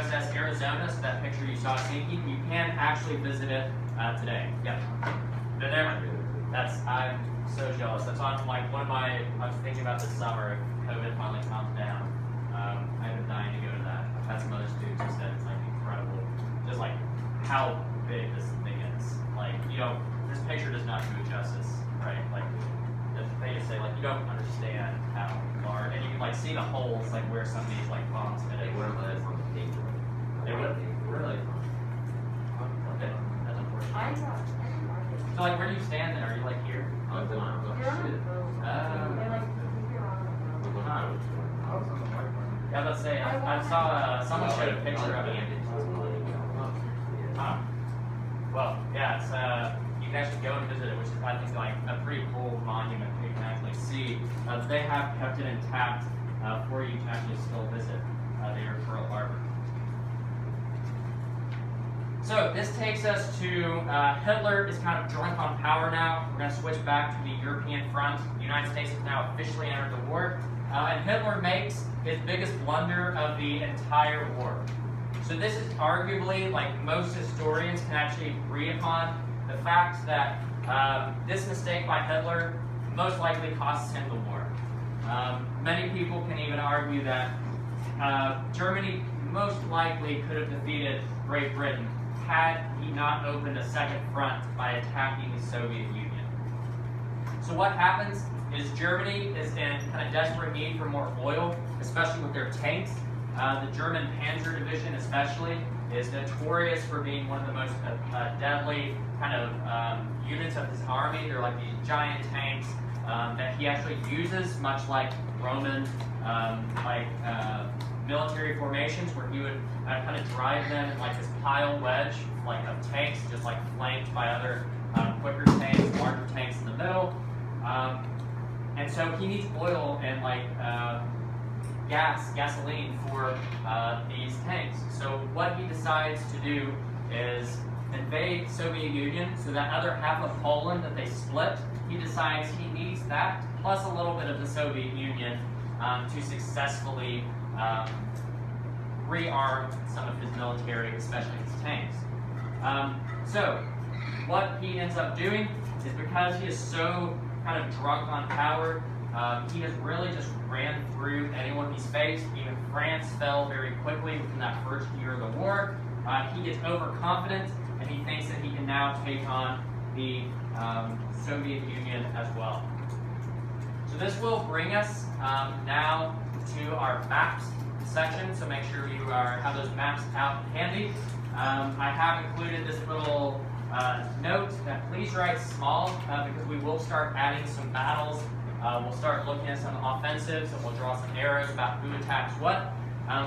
USS Arizona, so that picture you saw sinking, you can actually visit it today. Yep. Been there? I'm so jealous. That's on like one of my, I was thinking about this summer, if COVID finally calms down. I've been dying to go to that. I've had some other students who said it's like incredible. Just like how big this thing is. Like, this picture does not do it justice, right? Like, they just say, like, you don't understand how large, and you can like see the holes, like where some of these like bombs hit it. They would have from the peak. They would have really. Okay, that's unfortunate. So like, where do you stand then? Are you like here? On the shit. Yeah, let's say I saw someone showed a picture of it. Well, yeah, it's you can actually go and visit it, which is I think like a pretty cool monument that you can actually see. They have kept it intact for you to actually still visit there at Pearl Harbor. So this takes us to Hitler is kind of drunk on power now. We're going to switch back to the European front. The United States has now officially entered the war. And Hitler makes his biggest blunder of the entire war. So this is arguably, like most historians can actually agree upon, the fact that this mistake by Hitler most likely costs him the war. Many people can even argue that Germany most likely could have defeated Great Britain had he not opened a second front by attacking the Soviet Union. So what happens is Germany is in kind of desperate need for more oil, especially with their tanks. The German Panzer Division especially is notorious for being one of the most deadly kind of units of his army. They're like these giant tanks that he actually uses, much like Roman military formations, where he would kind of drive them in like this pile wedge like of tanks, just like flanked by other quicker tanks, larger tanks in the middle. And so he needs oil and like gasoline for these tanks. So what he decides to do is invade Soviet Union. So that other half of Poland that they split, he decides he needs that plus a little bit of the Soviet Union to successfully rearm some of his military, especially his tanks. So what he ends up doing is, because he is so kind of drunk on power, he has really just ran through anyone he's faced. Even France fell very quickly within that first year of the war. He gets overconfident, and he thinks that he can now take on the Soviet Union as well. So this will bring us now to our maps section, so make sure you have those maps out handy. I have included this little note that please write small because we will start adding some battles. We'll start looking at some offensives, and we'll draw some arrows about who attacks what.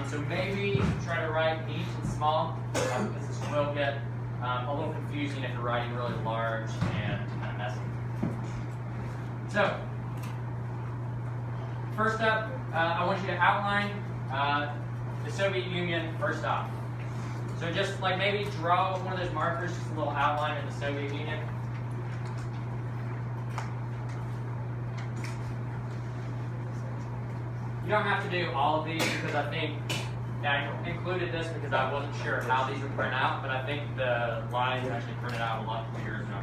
So maybe try to write neat and small because this will get a little confusing if you're writing really large and kind of messy. So first up, I want you to outline the Soviet Union first off. So just like maybe draw one of those markers, just a little outline of the Soviet Union. You don't have to do all of these because I think, I included this because I wasn't sure how these would print out, but I think the lines actually printed out a lot clearer than I